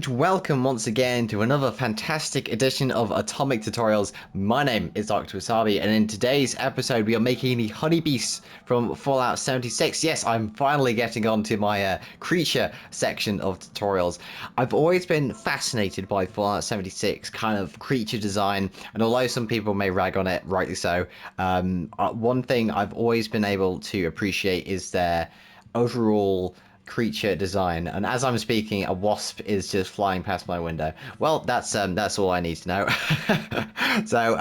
and welcome once again to another fantastic edition of Atomic Tutorials. My name is Dr. Wasabi, and in today's episode we are making the honeybees from Fallout 76. Yes, I'm finally getting on to my creature section of tutorials. I've always been fascinated by Fallout 76 kind of creature design, and although some people may rag on it, rightly so, one thing I've always been able to appreciate is their overall creature design. And as I'm speaking, a wasp is just flying past my window. Well, that's all I need to know. So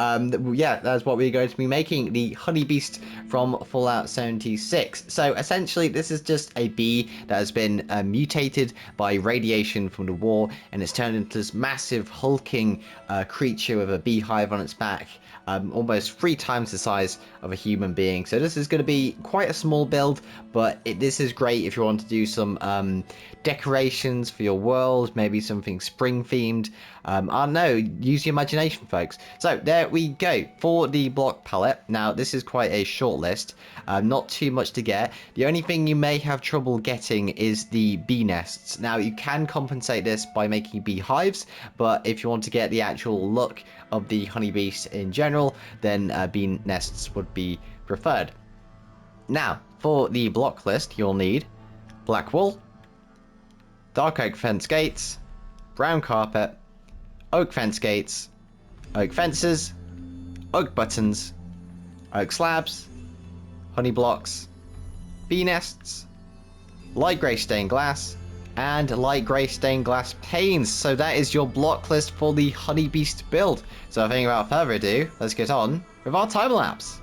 yeah, that's what we're going to be making, the honey beast from Fallout 76. So essentially this is just a bee that has been mutated by radiation from the war, and it's turned into this massive hulking creature with a beehive on its back, almost 3 times the size of a human being. So this is going to be quite a small build, but this is great if you want to do some decorations for your world, maybe something spring themed. I don't know, use your imagination, folks. So there we go for the block palette. Now this is quite a short list, not too much to get. The only thing you may have trouble getting is the bee nests. Now you can compensate this by making beehives, but if you want to get the actual look of the honeybees in general, then bee nests would be preferred. Now for the block list, you'll need black wool, dark oak fence gates, brown carpet, oak fence gates, oak fences, oak buttons, oak slabs, honey blocks, bee nests, light grey stained glass, and light grey stained glass panes. So that is your block list for the honey beast build. So I think without further ado, let's get on with our time lapse.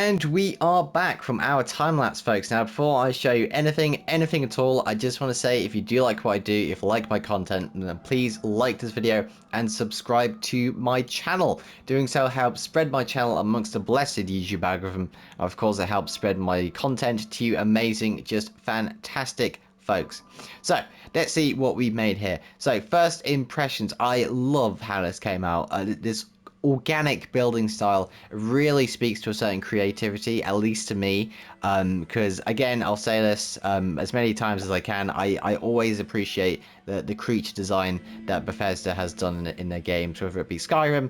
And we are back from our time-lapse, folks. Now, before I show you anything at all, I just want to say, if you do like what I do, if you like my content, then please like this video and subscribe to my channel. Doing so helps spread my channel amongst the blessed YouTube algorithm. Of course, it helps spread my content to you amazing, just fantastic folks. So let's see what we've made here. So first impressions, I love how this came out. This organic building style really speaks to a certain creativity, at least to me, because again, I'll say this as many times as I can, I always appreciate the creature design that Bethesda has done in their games, whether it be Skyrim,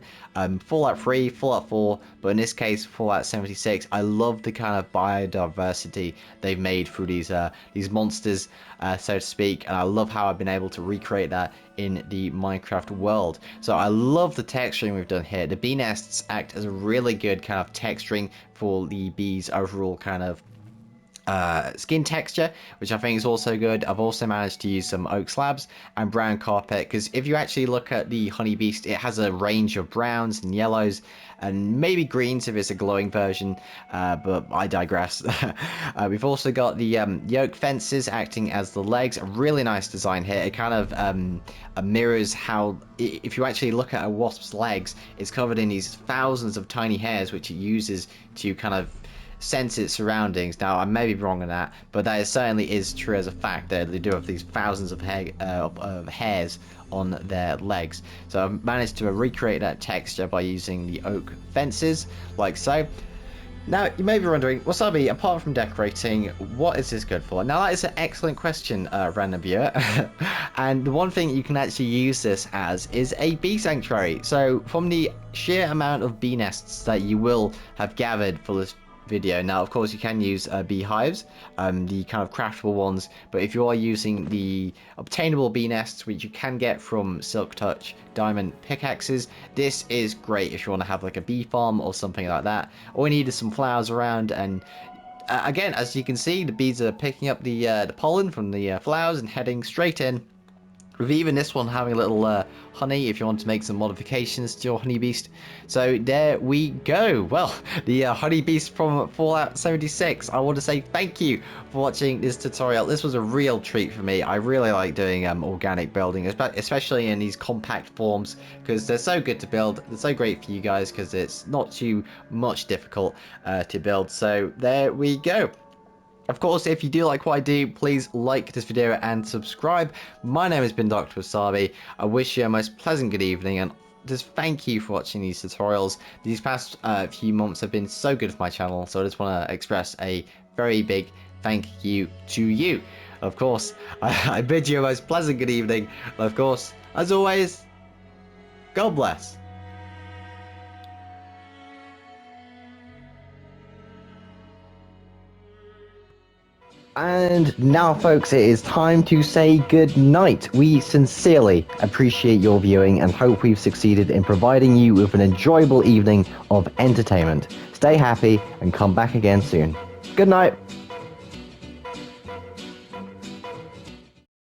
Fallout 3, Fallout 4, but in this case Fallout 76. I love the kind of biodiversity they've made through these monsters, so to speak, and I love how I've been able to recreate that in the Minecraft world. So I love the texturing we've done here. The bee nests act as a really good kind of texturing for the bees' overall kind of skin texture, which I think is also good. I've also managed to use some oak slabs and brown carpet, because if you actually look at the honey beast, it has a range of browns and yellows and maybe greens if it's a glowing version, but I digress. We've also got the oak fences acting as the legs. A really nice design here. It kind of mirrors how, if you actually look at a wasp's legs, it's covered in these thousands of tiny hairs which it uses to kind of sense its surroundings. Now, I may be wrong on that, but that certainly is true as a fact that they do have these thousands of hairs on their legs. So I've managed to recreate that texture by using the oak fences, like so. Now, you may be wondering, Wasabi, apart from decorating, what is this good for? Now, that is an excellent question, random viewer. And the one thing you can actually use this as is a bee sanctuary. So, from the sheer amount of bee nests that you will have gathered for this video. Now, of course, you can use beehives, the kind of craftable ones, but if you are using the obtainable bee nests, which you can get from Silk Touch diamond pickaxes, this is great if you want to have like a bee farm or something like that. All you need is some flowers around, and again, as you can see, the bees are picking up the pollen from the flowers and heading straight in. With even this one having a little honey if you want to make some modifications to your honey beast. So there we go. Well, the honey beast from Fallout 76. I want to say thank you for watching this tutorial. This was a real treat for me. I really like doing organic building, especially in these compact forms, because they're so good to build. They're so great for you guys because it's not too much difficult to build. So there we go. Of course, if you do like what I do, please like this video and subscribe. My name has been Dr. Wasabi. I wish you a most pleasant good evening, and just thank you for watching these tutorials. These past few months have been so good for my channel, so I just want to express a very big thank you to you. Of course, I bid you a most pleasant good evening. And of course, as always, God bless. And now, folks, it is time to say good night. We sincerely appreciate your viewing and hope we've succeeded in providing you with an enjoyable evening of entertainment. Stay happy and come back again soon. Good night.